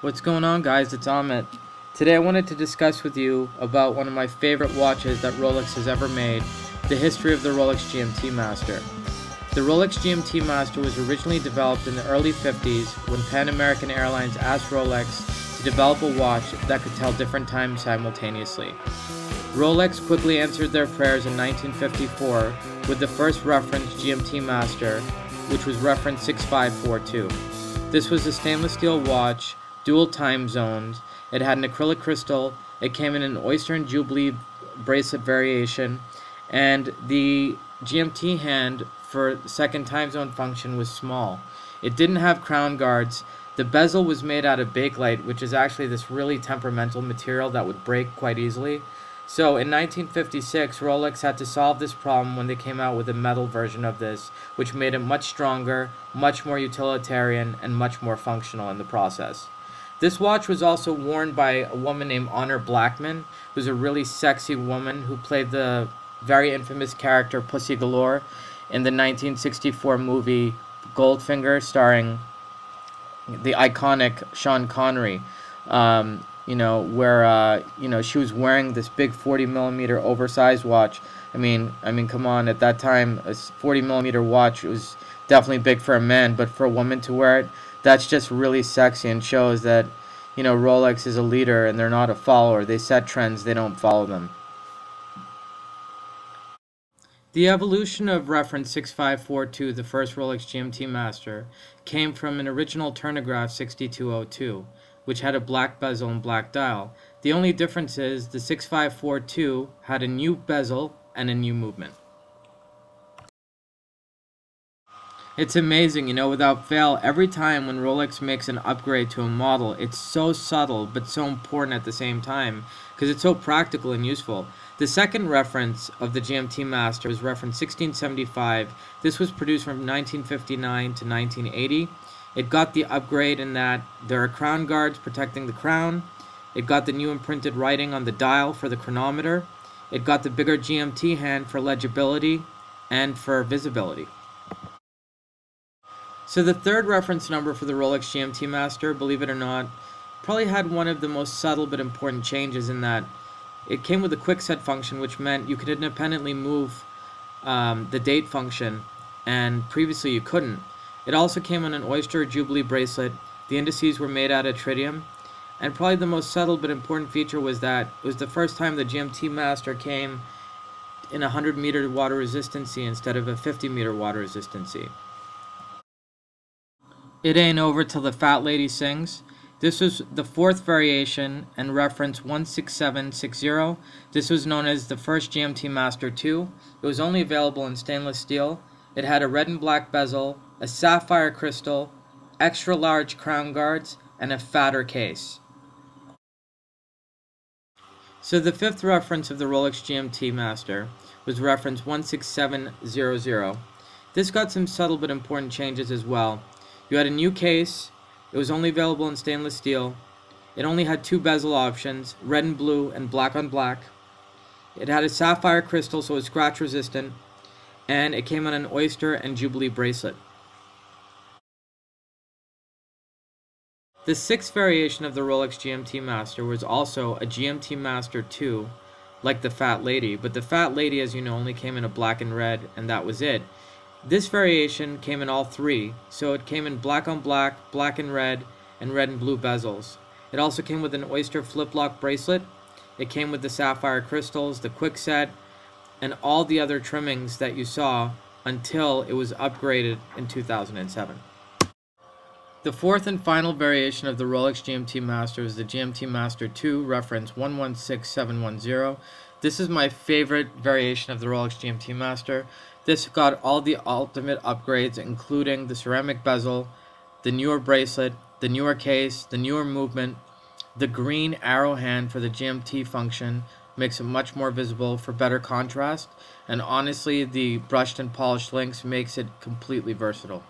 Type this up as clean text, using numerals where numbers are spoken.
What's going on, guys? It's Amit. Today I wanted to discuss with you about one of my favorite watches that Rolex has ever made, the history of the Rolex GMT Master. The Rolex GMT Master was originally developed in the early 50s when Pan American Airlines asked Rolex to develop a watch that could tell different times simultaneously. Rolex quickly answered their prayers in 1954 with the first reference GMT Master, which was reference 6542. This was a stainless steel watch, dual time zones. It had an acrylic crystal. It came in an oyster and jubilee bracelet variation, and the GMT hand for second time zone function was small. It didn't have crown guards. The bezel was made out of bakelite, which is actually this really temperamental material that would break quite easily. So in 1956, Rolex had to solve this problem when they came out with a metal version of this, which made it much stronger, much more utilitarian, and much more functional in the process. This watch was also worn by a woman named Honor Blackman, who's a really sexy woman who played the very infamous character Pussy Galore in the 1964 movie Goldfinger, starring the iconic Sean Connery. Where she was wearing this big 40mm oversized watch. I mean, come on. At that time, a 40mm watch was definitely big for a man, but for a woman to wear it, that's just really sexy and shows that, Rolex is a leader and they're not a follower. They set trends, they don't follow them. The evolution of reference 6542, the first Rolex GMT Master, came from an original turnograph 6202, which had a black bezel and black dial. The only difference is the 6542 had a new bezel and a new movement. It's amazing, without fail, every time when Rolex makes an upgrade to a model, it's so subtle but so important at the same time because it's so practical and useful. The second reference of the GMT Master was reference 1675. This was produced from 1959 to 1980. It got the upgrade in that there are crown guards protecting the crown. It got the new imprinted writing on the dial for the chronometer. It got the bigger GMT hand for legibility and for visibility. So the third reference number for the Rolex GMT Master, believe it or not, probably had one of the most subtle but important changes in that it came with a quick set function, which meant you could independently move the date function, and previously you couldn't. It also came on an oyster jubilee bracelet. The indices were made out of tritium, and probably the most subtle but important feature was that it was the first time the GMT Master came in a 100-meter water resistancy instead of a 50-meter water resistancy. It ain't over till the fat lady sings. This was the fourth variation and reference 16760. This was known as the first GMT Master 2. It was only available in stainless steel. It had a red and black bezel, a sapphire crystal, extra large crown guards, and a fatter case. So the fifth reference of the Rolex GMT Master was reference 16700. This got some subtle but important changes as well. You had a new case. It was only available in stainless steel. It only had two bezel options, red and blue and black on black. It had a sapphire crystal, so it was scratch resistant, and it came on an oyster and jubilee bracelet. The sixth variation of the Rolex GMT Master was also a GMT Master 2, like the Fat Lady, but the Fat Lady, as you know, only came in a black and red, and that was it. This variation came in all three, so it came in black on black, black and red and blue bezels. It also came with an oyster flip-lock bracelet. It came with the sapphire crystals, the quick set, and all the other trimmings that you saw until it was upgraded in 2007. The fourth and final variation of the Rolex GMT Master is the GMT Master 2, reference 116710. This is my favorite variation of the Rolex GMT Master. This got all the ultimate upgrades, including the ceramic bezel, the newer bracelet, the newer case, the newer movement. The green arrow hand for the GMT function makes it much more visible for better contrast, and honestly, the brushed and polished links makes it completely versatile.